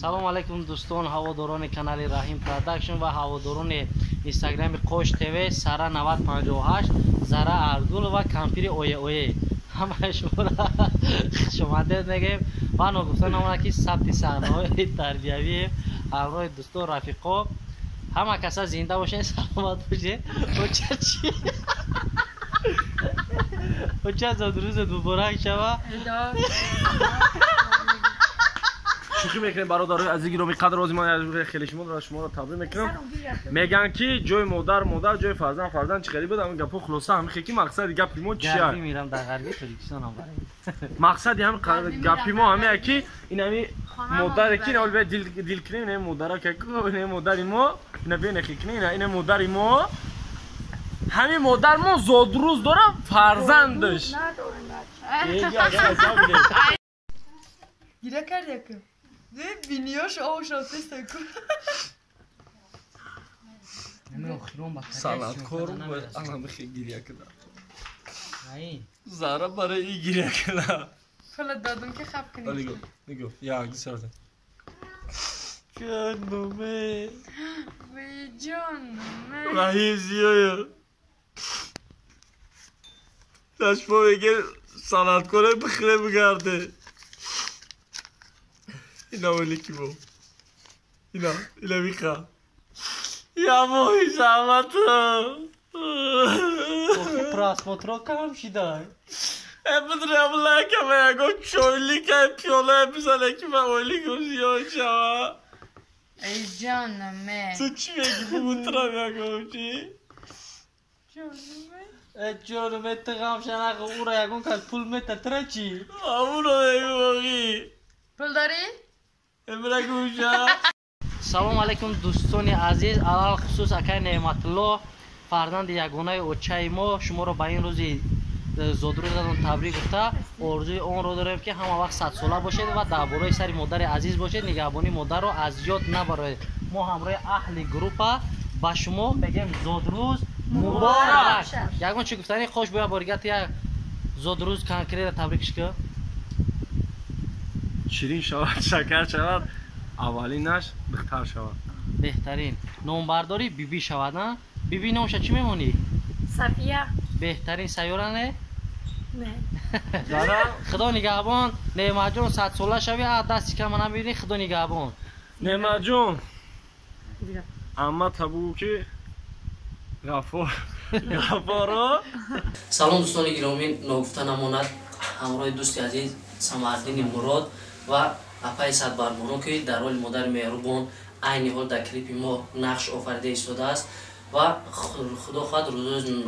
салом алайкум дӯстон, ҳаводорони канали Раҳим Продакшн ва ҳаводорони инстаграми Qosh TV, Сара 9058, Зара Ардул ва кампири Оя. ҳамаи шуморо хушомадед мегӯем ва ногуфта намонад ки сабти саҳнаҳои тарбиявӣ ҳамроҳи дӯстон, рафиқо, ҳама каса зинда бошед, саломат бошед. оча зодрӯзат муборак шава. شوخی میکنیم برادرای عزیز گرامی، قدر عظیم خیلی شما رو تبریک میکنم. میگن که جای مادر جای فرزند چقدر بود. اما گپو خلاصه هم خیلی مقصد گپی ما چیه؟ میرم در غربی ترکستان هم برای مقصد هم گپی ما همه کی این همی مادر کی نه ولی دیل کنیم نه مادر که نه مادر ما نه بین خیلی نه این مادر ما همین مادر ما زادروز داره فرزندش. گیره کرده که بینیاش آوشاته سکو صنعتکار باید الان خیلی گریه کنه. زهره برای این گریه کنه. خلا دادم که خب کنی. نگو یا گسرده جانمه وی جانمه رحیم زیایه تشبه بگه صنعتکاره بخیره بگرده. اینا ولی کی بو اینا بیخوا یا موی زحمت просмотро кам шидай بدره اولا که من اگه چویلی که پیاله بزنه که من اولی که زیاد شوا ای جانمه تو چی بگی بگوترم اگه چی؟ جانمه تقام شناق او را یکون که پول متتره چی؟ همون رو بگو باقی پول داری؟ салом алайкум дӯстони азиз, алал хусус акай неъматулло, фарзанди ягонаи очаи мо, шуморо ба ин рӯзи зодрӯзатон табрик гуфта орзуи онро дорем ки ҳама вақт садсола бошед ва дар бораи сари модари азиз бошед. нигаҳбони модарро аз ёд набароед. мо ҳамроҳи аҳли группа ба шумо мегӯем зодрӯз муборак. ягон чӣ гуфтани хош боя боригат як зодрӯз конкретно табрикш ка شیرین شود شکر شود اولینش بهتر شود. بهترین نامبرداری بیبی شود. نه بیبی نامش چی میمونی؟ صفیه. بهترین سیاره نه؟ نه خدا نگهبان. نعمت جون 100 ساله شوی دستی که من ببینی خدا نگهبان. نعمت جون اما تبو که غفارو. سلام دوستان گرامی، نگفته نماند همراه دوستی عزیز самардини мурод ва апай садбармоно ки дар роли модари меҳрубон айни ҳол дар клипи мо нақш офарида истодааст ва худо хоҳад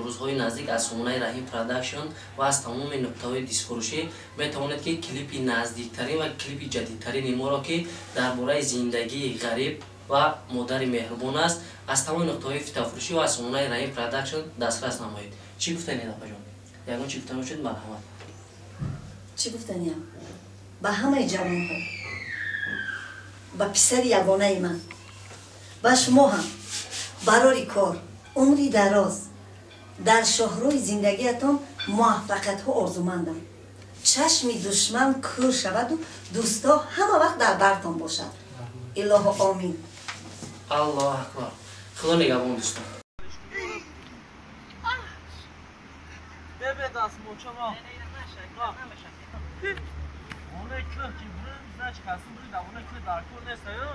рӯзҳои наздик аз сомонаи Раҳим Продакшн ва аз тамоми нуқтаҳои дистфурӯшӣ метавонед ки клипи наздиктарин ва клипи ҷадидтарини моро ки дар бораи зиндагии ғариб ва модари меҳрубон аст аз тамоми нуқтаҳои фитофурӯшӣ ва аз сомонаи Раҳим Продакшн дастрас намоед. чӣ гуфтанед апаҷон? ягон чӣ гуфтан бошед? марҳамат. چی گفتنیم؟ با همه جوان ها با پسر یگانه من با شما هم برای کار عمری دراز در شهرهای زندگیتان موفقیت ها آرزومندم. چشم دشمن کور شود و دوستا همه وقت در برتان باشد. اله آمین. الله اکبر. خدا نگهبان دوستان. ببه دست موچما اونه کل که برون زنش کسی برون دوانه کل درکور نیست یا؟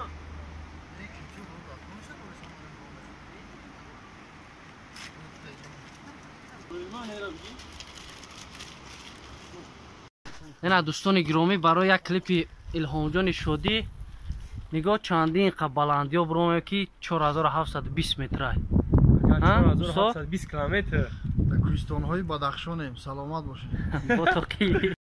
نه دوستان گرامی، برای یک کلیپ الهامجان شادی نگاه چندین بلندی ها برام که 4720 متر 4720 کیلومتر در کوهستان های بدخشانیم. سلامت باشید. با توقی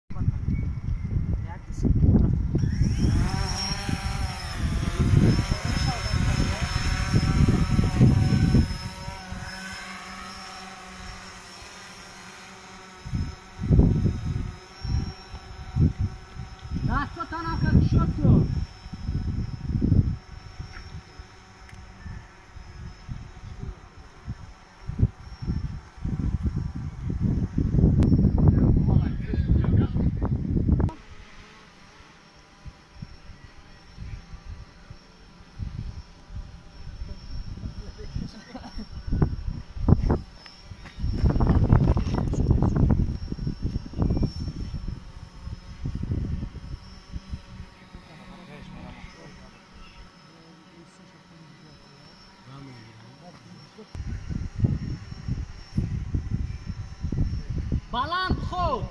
بلند خود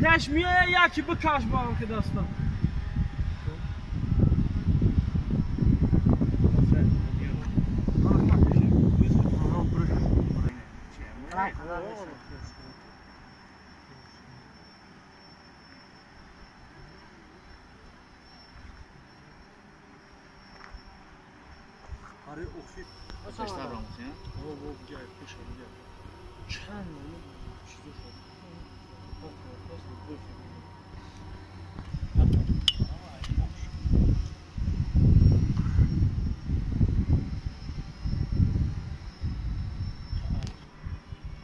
پیش میایه یکی بکش با هم که دستم آره اخی Kaç tane almış ya? o gel kuş oldu gel çen çizo şok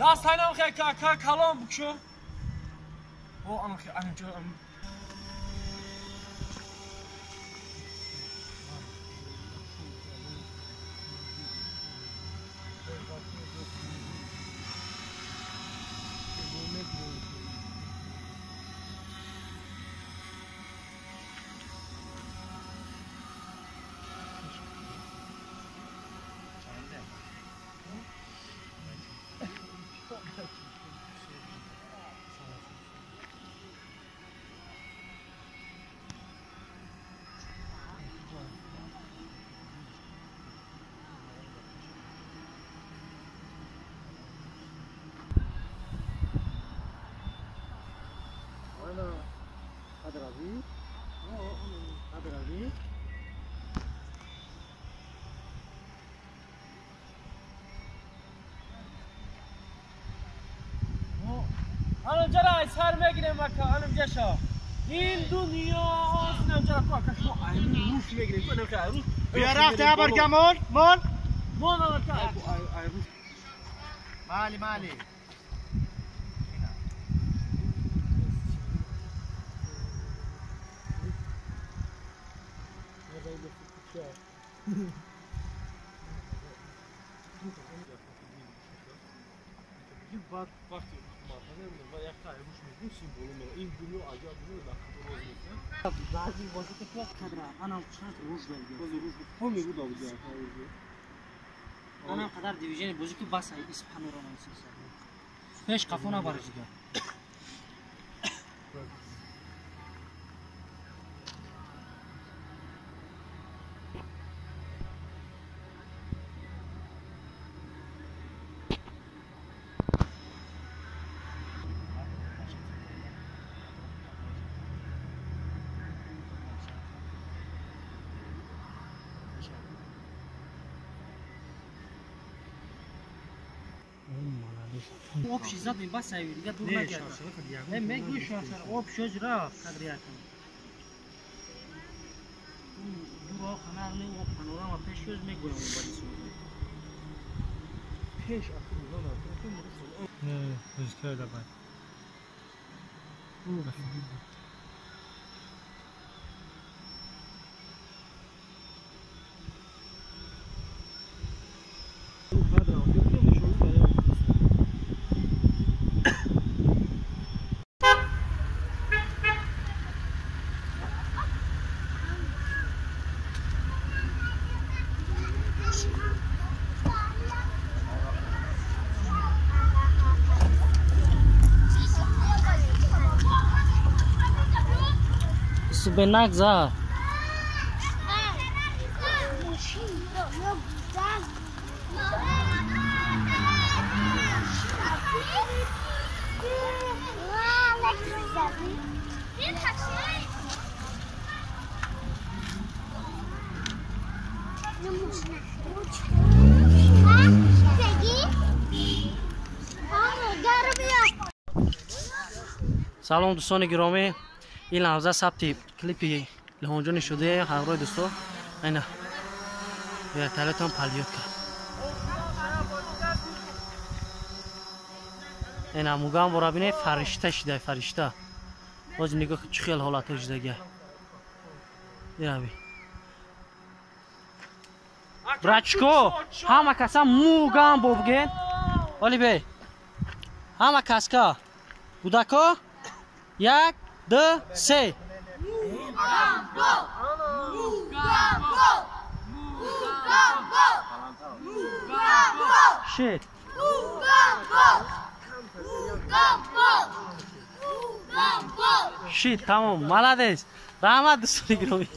دست هنم خیلی که کلام بکشو او انم خیلی انجا hanım jara sar megirem aka hanım jasha in dunyo hanım jara ko aka shmo ay rush megirem ko hanım ka rush Ya rafte haber gamon mon mon aka ay rush mali mali bak و یک تعریفش میگم سیمبولم این دنیا عجب دنیا داخل روز بعضی واسه که کدر انا چند روز روز هم میگو داوود انا قدر دیویژن بازی که بس اسم پانوراما نیست پیش قفونا بارجیگه آب شیزد می بس ایوری دیگه دور نگرد میگوی شاخر آب شوز را کدریه کنم دور آخ خنار نی آب پانوراما پیش شوز میگویم اون باری سوزی پیش اصلا نه رزکر دبای Benak za. سلام دوستان گرامی، این لحظه ثبت کلیپی لهونجانی شده همراه دوستان اینا یا تلتون پلیوت کرد اینا موگام برا بینه فرشته شده فرشته باز نگاه چه خیال حالت شده گه یا بی برچکو همه کسا موگام بوبگین ولی بی همه کسکا بودکو یک دو سه shit Shit, tamam. Молодец. Rahmat do'stlar.